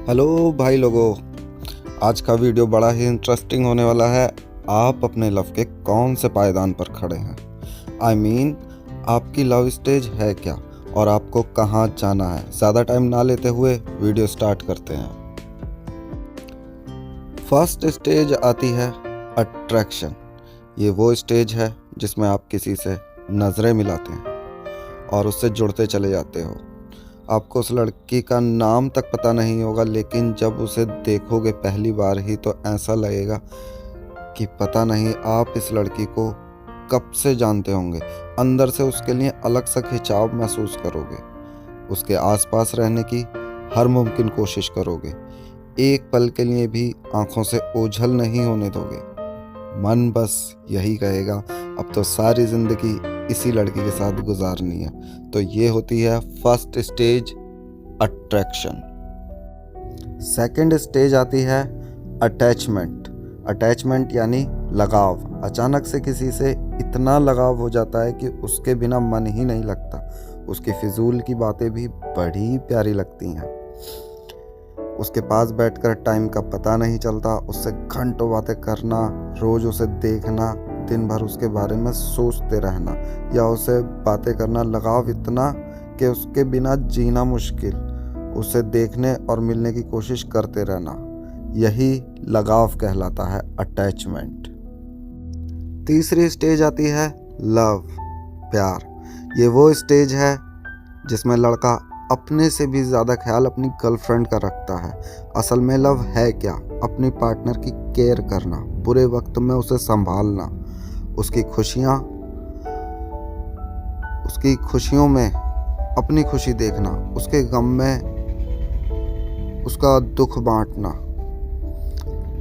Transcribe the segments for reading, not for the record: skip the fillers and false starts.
Hello भाई लोगों, आज का वीडियो बड़ा ही इंटरेस्टिंग होने वाला है। आप अपने लव के कौन से पायदान पर खड़े हैं? आपकी लव स्टेज है क्या और आपको कहाँ जाना है? ज़्यादा टाइम ना लेते हुए वीडियो स्टार्ट करते हैं। फर्स्ट स्टेज आती है अट्रैक्शन। ये वो स्टेज है जिसमें आप किसी से नज़रें मिलाते हैं और उससे जुड़ते चले जाते हो। आपको उस लड़की का नाम तक पता नहीं होगा, लेकिन जब उसे देखोगे पहली बार ही तो ऐसा लगेगा कि पता नहीं आप इस लड़की को कब से जानते होंगे। अंदर से उसके लिए अलग सा खिंचाव महसूस करोगे। उसके आसपास रहने की हर मुमकिन कोशिश करोगे। एक पल के लिए भी आंखों से ओझल नहीं होने दोगे। मन बस यही कहेगा अब तो सारी जिंदगी इसी लड़की के साथ गुजारनी है। तो ये होती है first stage, attraction. Second stage आती है अटैचमेंट। अटैचमेंट यानी लगाव। अचानक से किसी से इतना लगाव हो जाता है कि उसके बिना मन ही नहीं लगता। उसकी फिजूल की बातें भी बड़ी प्यारी लगती हैं। उसके पास बैठकर टाइम का पता नहीं चलता। उससे घंटों बातें करना, रोज उसे देखना, दिन भर उसके बारे में सोचते रहना या उसे बातें करना, लगाव इतना कि उसके बिना जीना मुश्किल। उसे देखने और मिलने की कोशिश करते रहना, यही लगाव कहलाता है, अटैचमेंट। तीसरी स्टेज आती है लव, प्यार। ये वो स्टेज है जिसमें लड़का अपने से भी ज़्यादा ख्याल अपनी गर्लफ्रेंड का रखता है। असल में लव है क्या? अपनी पार्टनर की केयर करना, बुरे वक्त में उसे संभालना, उसकी खुशियों में अपनी खुशी देखना, उसके गम में उसका दुख बांटना,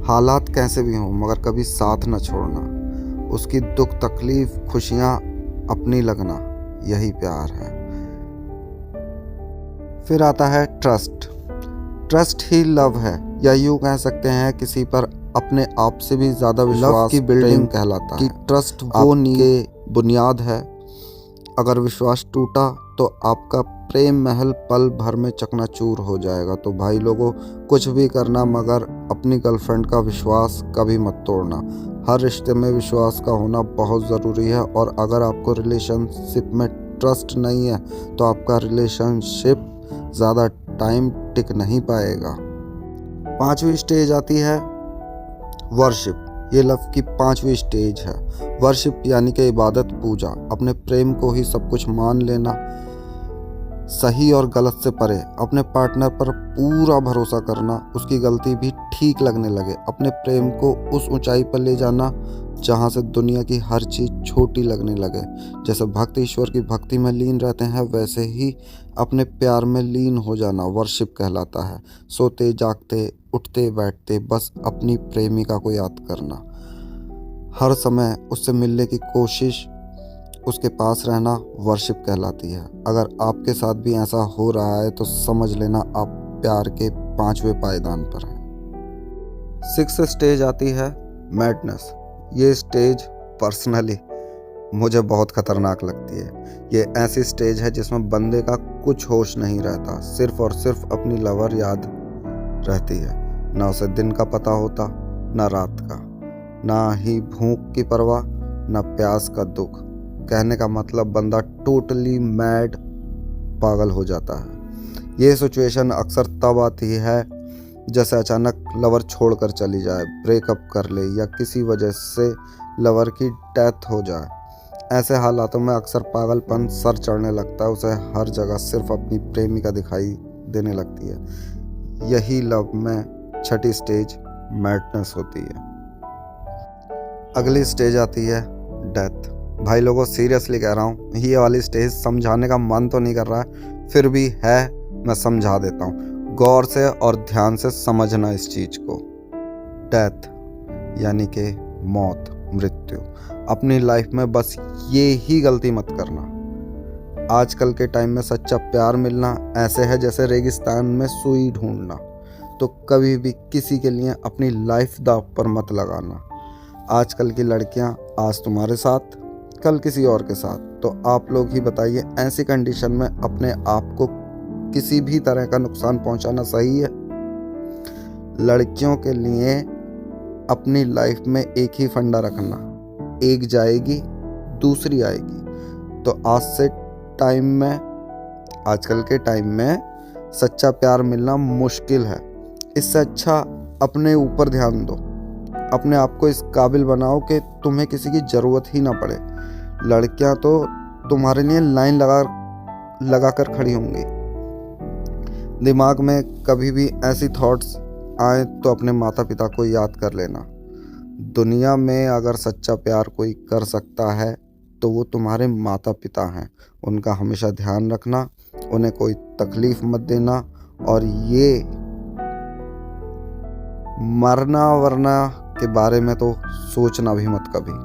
हालात कैसे भी हों मगर कभी साथ न छोड़ना, उसकी दुख तकलीफ खुशियाँ अपनी लगना, यही प्यार है। फिर आता है ट्रस्ट। ट्रस्ट ही लव है, या यूँ कह सकते हैं किसी पर अपने आप से भी ज़्यादा विश्वास की बिल्डिंग कहलाता है। ट्रस्ट वो नींव बुनियाद है। अगर विश्वास टूटा तो आपका प्रेम महल पल भर में चकनाचूर हो जाएगा। तो भाई लोगों, कुछ भी करना मगर अपनी गर्लफ्रेंड का विश्वास कभी मत तोड़ना। हर रिश्ते में विश्वास का होना बहुत ज़रूरी है, और अगर आपको रिलेशनशिप में ट्रस्ट नहीं है तो आपका रिलेशनशिप ज़्यादा टाइम टिक नहीं पाएगा। पांचवी स्टेज आती है वर्शिप। ये लव की पांचवी स्टेज है। वर्शिप यानी कि इबादत, पूजा। अपने प्रेम को ही सब कुछ मान लेना, सही और गलत से परे। अपने पार्टनर पर पूरा भरोसा करना, उसकी गलती भी ठीक लगने लगे। अपने प्रेम को उस ऊंचाई पर ले जाना जहाँ से दुनिया की हर चीज़ छोटी लगने लगे। जैसे भक्त ईश्वर की भक्ति में लीन रहते हैं, वैसे ही अपने प्यार में लीन हो जाना वर्शिप कहलाता है। सोते जागते, उठते बैठते बस अपनी प्रेमिका को याद करना, हर समय उससे मिलने की कोशिश, उसके पास रहना वर्शिप कहलाती है। अगर आपके साथ भी ऐसा हो रहा है तो समझ लेना आप प्यार के पांचवें पायदान पर हैं। सिक्स्थ स्टेज आती है मैडनेस। ये स्टेज पर्सनली मुझे बहुत खतरनाक लगती है। ये ऐसी स्टेज है जिसमें बंदे का कुछ होश नहीं रहता, सिर्फ और सिर्फ अपनी लवर याद रहती है। ना उसे दिन का पता होता, ना रात का, ना ही भूख की परवाह, ना प्यास का दुख। कहने का मतलब बंदा टोटली मैड, पागल हो जाता है। ये सिचुएशन अक्सर तब आती है जैसे अचानक लवर छोड़कर चली जाए, ब्रेकअप कर ले या किसी वजह से लवर की डेथ हो जाए। ऐसे हालातों में अक्सर पागलपन सर चढ़ने लगता है। उसे हर जगह सिर्फ अपनी प्रेमिका दिखाई देने लगती है। यही लव में छठी स्टेज मैडनेस होती है। अगली स्टेज आती है डेथ। भाई लोगों, सीरियसली कह रहा हूँ, ये वाली स्टेज समझाने का मन तो नहीं कर रहा है, फिर भी है, मैं समझा देता हूँ। गौर से और ध्यान से समझना इस चीज को। डेथ यानी कि मौत, मृत्यु। अपनी लाइफ में बस ये ही गलती मत करना। आजकल के टाइम में सच्चा प्यार मिलना ऐसे है जैसे रेगिस्तान में सुई ढूंढना। तो कभी भी किसी के लिए अपनी लाइफ दांव पर मत लगाना। आजकल की लड़कियां आज तुम्हारे साथ, कल किसी और के साथ। तो आप लोग ही बताइए, ऐसी कंडीशन में अपने आप को किसी भी तरह का नुकसान पहुंचाना सही है? लड़कियों के लिए अपनी लाइफ में एक ही फंडा रखना, एक जाएगी दूसरी आएगी। तो आजकल के टाइम में सच्चा प्यार मिलना मुश्किल है। इससे अच्छा अपने ऊपर ध्यान दो, अपने आप को इस काबिल बनाओ कि तुम्हें किसी की ज़रूरत ही ना पड़े। लड़कियां तो तुम्हारे लिए लाइन लगा कर खड़ी होंगी। दिमाग में कभी भी ऐसी थॉट्स आए तो अपने माता पिता को याद कर लेना। दुनिया में अगर सच्चा प्यार कोई कर सकता है तो वो तुम्हारे माता पिता हैं। उनका हमेशा ध्यान रखना, उन्हें कोई तकलीफ मत देना, और ये मरना वरना के बारे में तो सोचना भी मत कभी।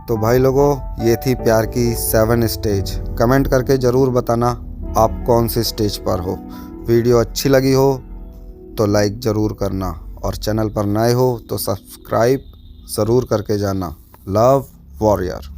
तो भाई लोगों, ये थी प्यार की 7 स्टेज। कमेंट करके ज़रूर बताना आप कौन सी स्टेज पर हो। वीडियो अच्छी लगी हो तो लाइक ज़रूर करना, और चैनल पर नए हो तो सब्सक्राइब ज़रूर करके जाना। Love warrior.